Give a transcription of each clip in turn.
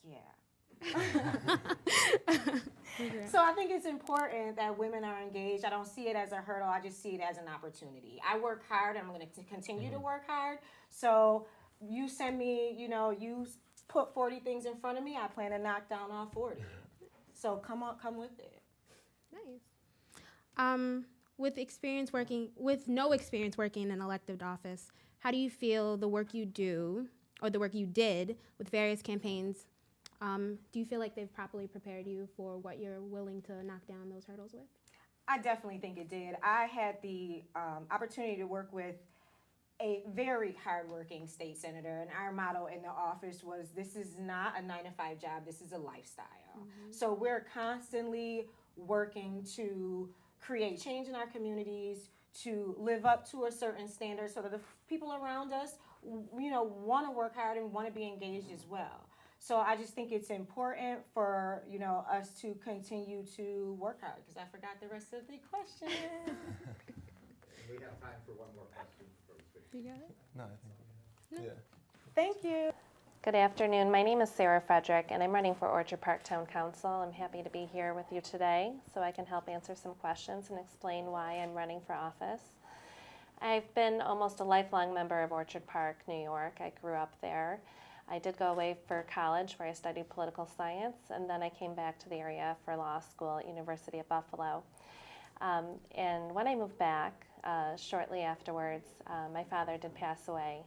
Yeah. So I think it's important that women are engaged. I don't see it as a hurdle. I just see it as an opportunity. I work hard. I'm going to continue to work hard. So you send me, you put 40 things in front of me. I plan to knock down all 40. So come on, come with it. Nice. With no experience working in an elected office, how do you feel the work you do or the work you did with various campaigns? Do you feel like they've properly prepared you for what you're willing to knock down those hurdles with? I definitely think it did. I had the opportunity to work with a very hardworking state senator, and our motto in the office was, "This is not a 9-to-5 job. This is a lifestyle." Mm-hmm. So we're constantly working to create change in our communities, to live up to a certain standard, so that the people around us, want to work hard and want to be engaged as well. So I just think it's important for us to continue to work hard, because I forgot the rest of the question. We have time for one more question before we switch. You got it? No, I think we do. Yeah. Thank you. Good afternoon. My name is Sarah Frederick, and I'm running for Orchard Park Town Council. I'm happy to be here with you today so I can help answer some questions and explain why I'm running for office. I've been almost a lifelong member of Orchard Park, New York. I grew up there. I did go away for college where I studied political science, and then I came back to the area for law school at University of Buffalo. And when I moved back, shortly afterwards, my father did pass away,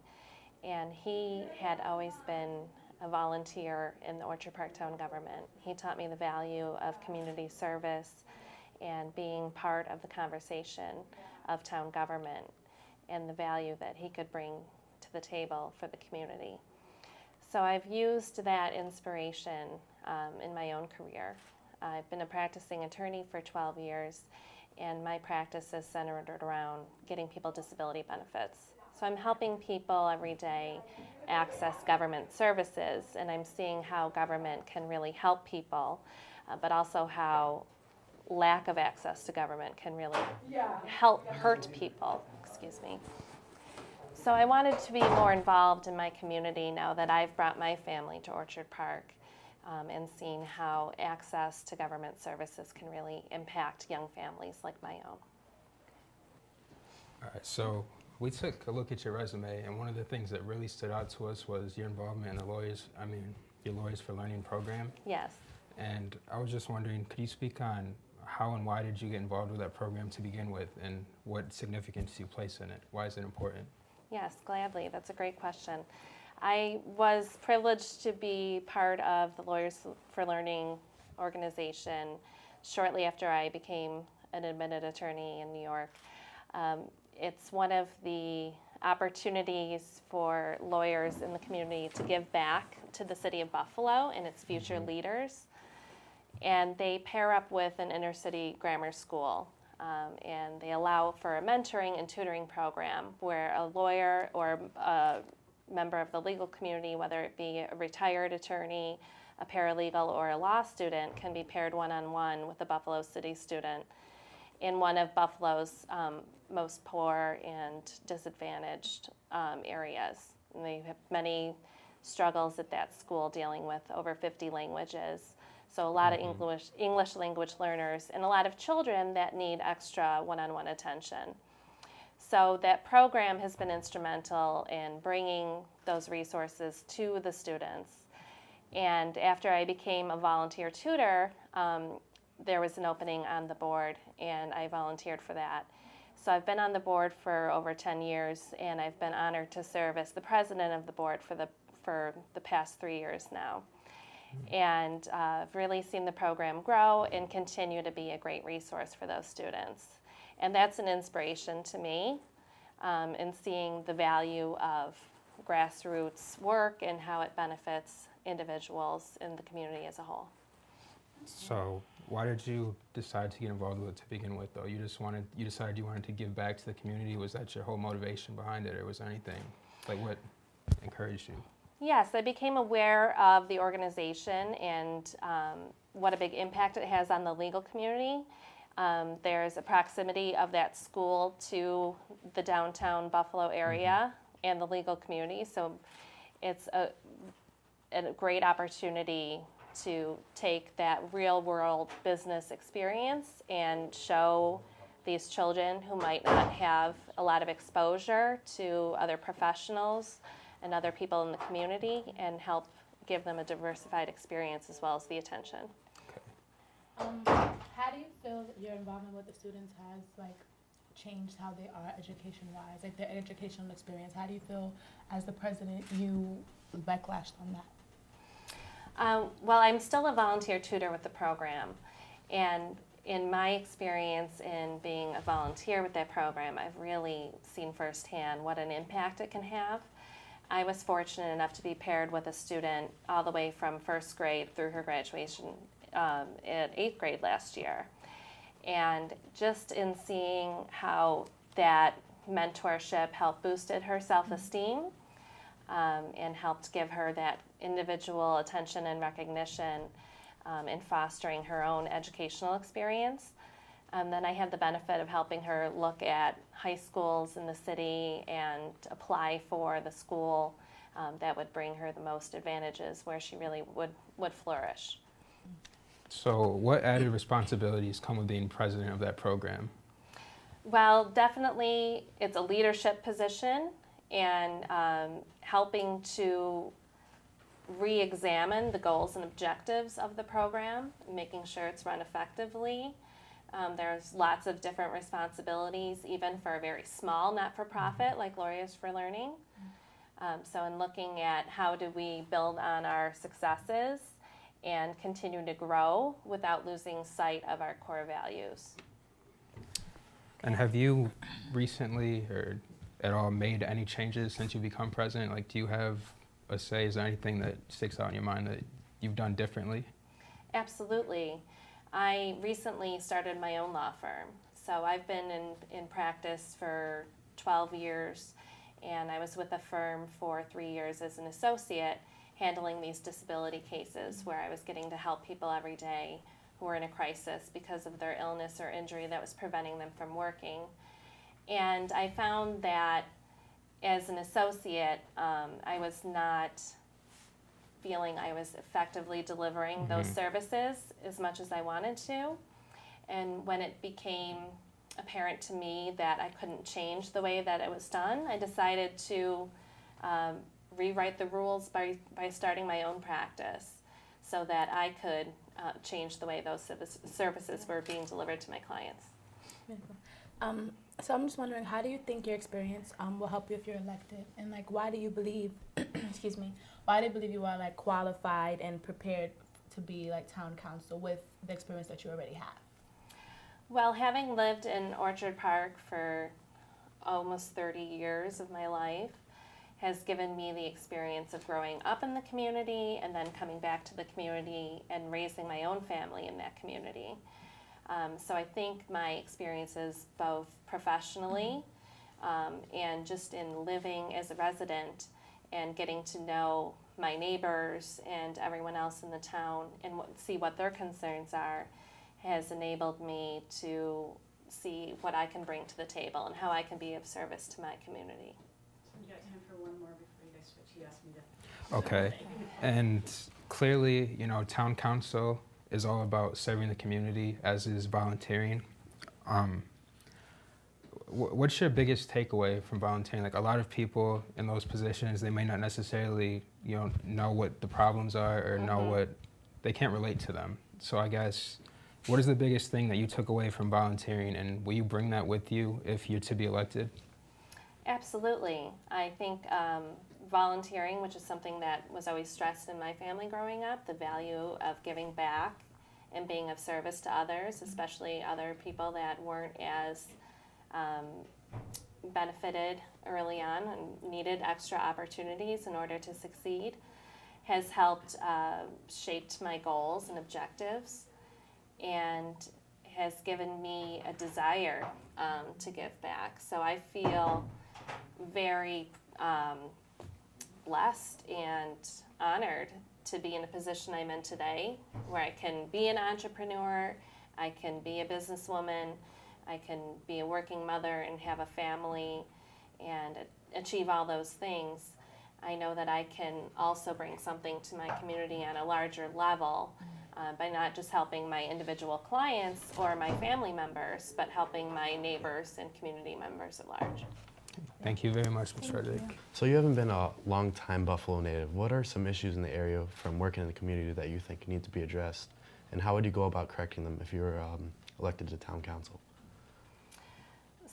and he had always been a volunteer in the Orchard Park Town government. He taught me the value of community service and being part of the conversation of town government and the value that he could bring to the table for the community. So I've used that inspiration in my own career. I've been a practicing attorney for 12 years, and my practice is centered around getting people disability benefits. So I'm helping people every day access government services, and I'm seeing how government can really help people, but also how lack of access to government can really hurt people. Excuse me. So I wanted to be more involved in my community now that I've brought my family to Orchard Park, and seeing how access to government services can really impact young families like my own. All right, so we took a look at your resume, and one of the things that really stood out to us was your involvement in your Lawyers for Learning program. Yes. And I was just wondering, could you speak on how and why did you get involved with that program to begin with, and what significance you place in it? Why is it important? Yes, gladly. That's a great question. I was privileged to be part of the Lawyers for Learning organization shortly after I became an admitted attorney in New York. It's one of the opportunities for lawyers in the community to give back to the city of Buffalo and its future leaders. And they pair up with an inner city grammar school. And they allow for a mentoring and tutoring program where a lawyer or a member of the legal community, whether it be a retired attorney, a paralegal, or a law student, can be paired one-on-one with a Buffalo City student in one of Buffalo's most poor and disadvantaged areas. And they have many struggles at that school, dealing with over 50 languages. So a lot of English language learners and a lot of children that need extra one-on-one attention. So that program has been instrumental in bringing those resources to the students. And after I became a volunteer tutor, there was an opening on the board, and I volunteered for that. So I've been on the board for over 10 years, and I've been honored to serve as the president of the board for the past 3 years now. And I've really seen the program grow and continue to be a great resource for those students. And that's an inspiration to me in seeing the value of grassroots work and how it benefits individuals in the community as a whole. So why did you decide to get involved with it to begin with, though? You decided you wanted to give back to the community? Was that your whole motivation behind it, or was there anything, like what encouraged you? Yes, I became aware of the organization and what a big impact it has on the legal community. There's a proximity of that school to the downtown Buffalo area and the legal community, so it's a great opportunity to take that real world business experience and show these children who might not have a lot of exposure to other professionals and other people in the community, and help give them a diversified experience as well as the attention. How do you feel that your involvement with the students has changed how they are education-wise, their educational experience? How do you feel, as the president, you backlashed on that? Well, I'm still a volunteer tutor with the program, and in my experience in being a volunteer with that program, I've really seen firsthand what an impact it can have. I was fortunate enough to be paired with a student all the way from first grade through her graduation at 8th grade last year. And just in seeing how that mentorship helped boosted her self-esteem and helped give her that individual attention and recognition in fostering her own educational experience. Then I had the benefit of helping her look at high schools in the city and apply for the school that would bring her the most advantages, where she really would flourish. So what added responsibilities come with being president of that program? Well, definitely it's a leadership position, and helping to re-examine the goals and objectives of the program, making sure it's run effectively. There's lots of different responsibilities, even for a very small not-for-profit like Lawyers for Learning. So in looking at how do we build on our successes and continue to grow without losing sight of our core values. And have you recently or at all made any changes since you become president? Like, do you have a say? Is there anything that sticks out in your mind that you've done differently? Absolutely. I recently started my own law firm. So I've been in practice for 12 years, and I was with a firm for 3 years as an associate, handling these disability cases where I was getting to help people every day who were in a crisis because of their illness or injury that was preventing them from working. And I found that as an associate, I was not feeling I was effectively delivering those services as much as I wanted to. And when it became apparent to me that I couldn't change the way that it was done, I decided to rewrite the rules by starting my own practice so that I could change the way those services were being delivered to my clients. So I'm just wondering, how do you think your experience will help you if you're elected? And why do you believe, excuse me, why do you believe you are qualified and prepared to be town council with the experience that you already have? Well, having lived in Orchard Park for almost 30 years of my life has given me the experience of growing up in the community and then coming back to the community and raising my own family in that community. So I think my experiences both professionally and just in living as a resident and getting to know my neighbors and everyone else in the town and see what their concerns are has enabled me to see what I can bring to the table and how I can be of service to my community. We got time for one more before you guys switch. You asked me to. Okay. And clearly, town council is all about serving the community, as is volunteering. What's your biggest takeaway from volunteering? A lot of people in those positions, they may not necessarily, know what the problems are or know what, they can't relate to them. So I guess, what is the biggest thing that you took away from volunteering, and will you bring that with you if you're to be elected? Absolutely. I think volunteering, which is something that was always stressed in my family growing up, the value of giving back and being of service to others, especially other people that weren't as benefited early on and needed extra opportunities in order to succeed, has helped shaped my goals and objectives, and has given me a desire to give back. So I feel very blessed and honored to be in a position I'm in today, where I can be an entrepreneur, I can be a businesswoman, I can be a working mother and have a family and achieve all those things. I know that I can also bring something to my community on a larger level by not just helping my individual clients or my family members, but helping my neighbors and community members at large. Thank you very much, Ms. Frederick. So you haven't been a long-time Buffalo native. What are some issues in the area from working in the community that you think need to be addressed? And how would you go about correcting them if you were elected to town council?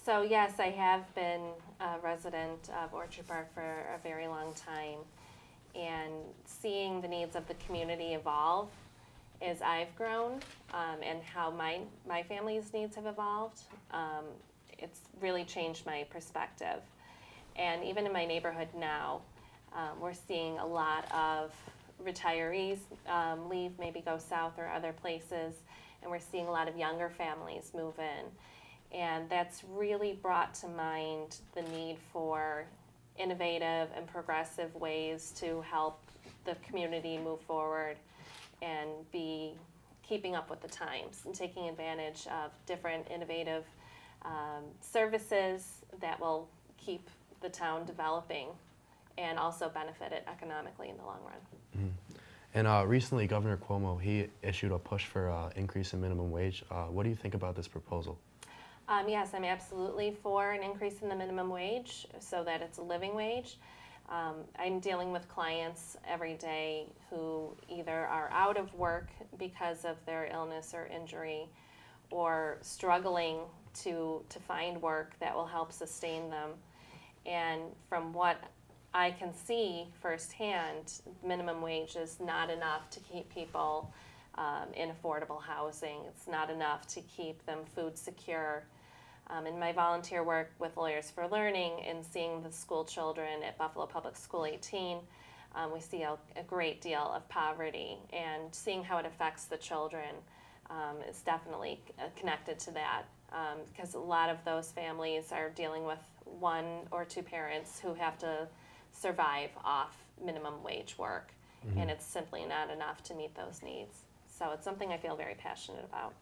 So yes, I have been a resident of Orchard Park for a very long time, and seeing the needs of the community evolve as I've grown, and how my family's needs have evolved, it's really changed my perspective. And even in my neighborhood now, we're seeing a lot of retirees leave, maybe go south or other places, and we're seeing a lot of younger families move in. And that's really brought to mind the need for innovative and progressive ways to help the community move forward and be keeping up with the times and taking advantage of different innovative services that will keep the town developing and also benefit it economically in the long run. And recently, Governor Cuomo, he issued a push for increase in minimum wage. What do you think about this proposal? Yes, I'm absolutely for an increase in the minimum wage so that it's a living wage. I'm dealing with clients every day who either are out of work because of their illness or injury, or struggling to find work that will help sustain them. And from what I can see firsthand, minimum wage is not enough to keep people in affordable housing. It's not enough to keep them food secure. In my volunteer work with Lawyers for Learning and seeing the school children at Buffalo Public School 18, we see a great deal of poverty, and seeing how it affects the children is definitely connected to that, because a lot of those families are dealing with one or two parents who have to survive off minimum wage work, and it's simply not enough to meet those needs. So it's something I feel very passionate about.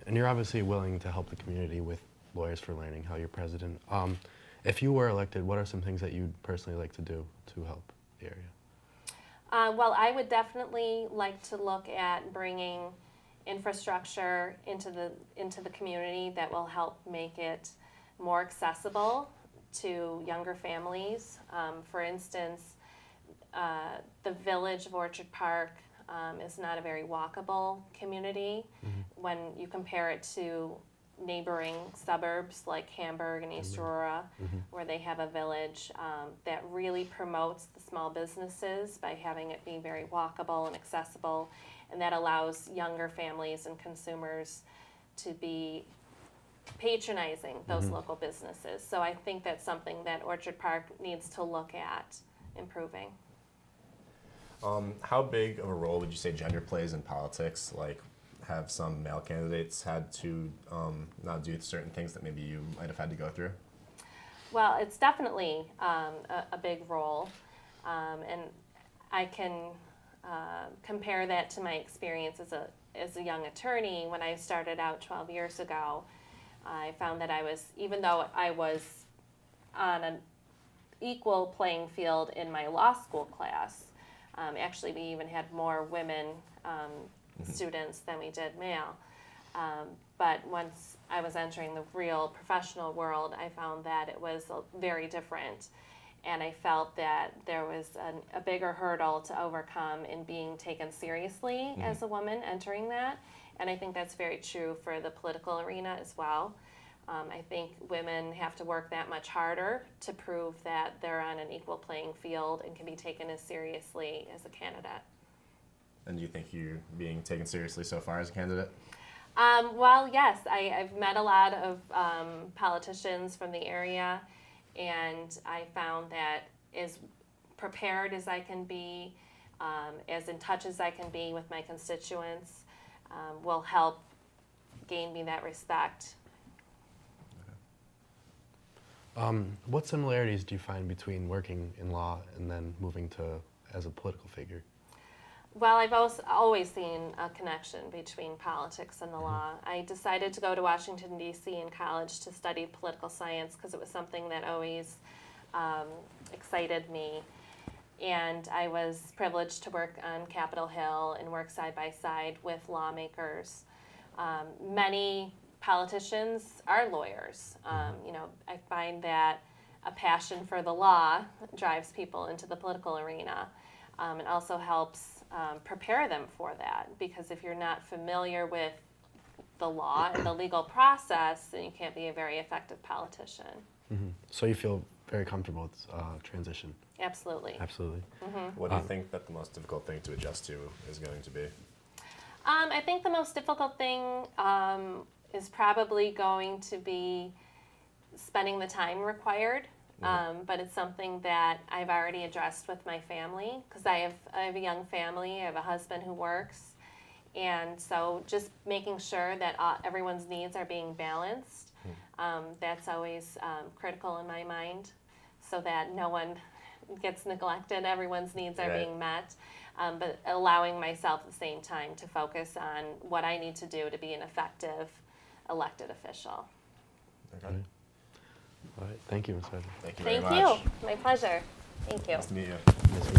And you're obviously willing to help the community with Lawyers for Learning, how you're president. If you were elected, what are some things that you'd personally like to do to help the area? Well, I would definitely like to look at bringing infrastructure into the community that will help make it more accessible to younger families. For instance, the village of Orchard Park is not a very walkable community when you compare it to neighboring suburbs like Hamburg and East Aurora, where they have a village that really promotes the small businesses by having it be very walkable and accessible, and that allows younger families and consumers to be patronizing those local businesses. So I think that's something that Orchard Park needs to look at improving. How big of a role would you say gender plays in politics? Like, have some male candidates had to not do certain things that maybe you might have had to go through? Well, it's definitely a big role, and I can compare that to my experience as a young attorney. When I started out 12 years ago, I found that even though I was on an equal playing field in my law school class, actually we even had more women students than we did male. But once I was entering the real professional world, I found that it was very different. And I felt that there was a bigger hurdle to overcome in being taken seriously as a woman entering that. And I think that's very true for the political arena as well. I think women have to work that much harder to prove that they're on an equal playing field and can be taken as seriously as a candidate. And do you think you're being taken seriously so far as a candidate? Well, yes, I've met a lot of politicians from the area, and I found that as prepared as I can be, as in touch as I can be with my constituents, will help gain me that respect. What similarities do you find between working in law and then moving to as a political figure? Well, I've always seen a connection between politics and the law. I decided to go to Washington, D.C. in college to study political science because it was something that always excited me. And I was privileged to work on Capitol Hill and work side by side with lawmakers. Many politicians are lawyers. You know, I find that a passion for the law drives people into the political arena. It also helps prepare them for that, because if you're not familiar with the law and the legal process, then you can't be a very effective politician. So you feel very comfortable with transition? Absolutely. Absolutely. What do you think that the most difficult thing to adjust to is going to be? I think the most difficult thing is probably going to be spending the time required. But it's something that I've already addressed with my family, because I have a young family. I have a husband who works. And so just making sure that everyone's needs are being balanced, that's always critical in my mind, so that no one gets neglected, everyone's needs are being met, but allowing myself at the same time to focus on what I need to do to be an effective elected official. Okay. All right. Thank you, Ms. Frederick. Thank you very Thank much. you. My pleasure. Thank you. Nice to meet you. Nice to meet you.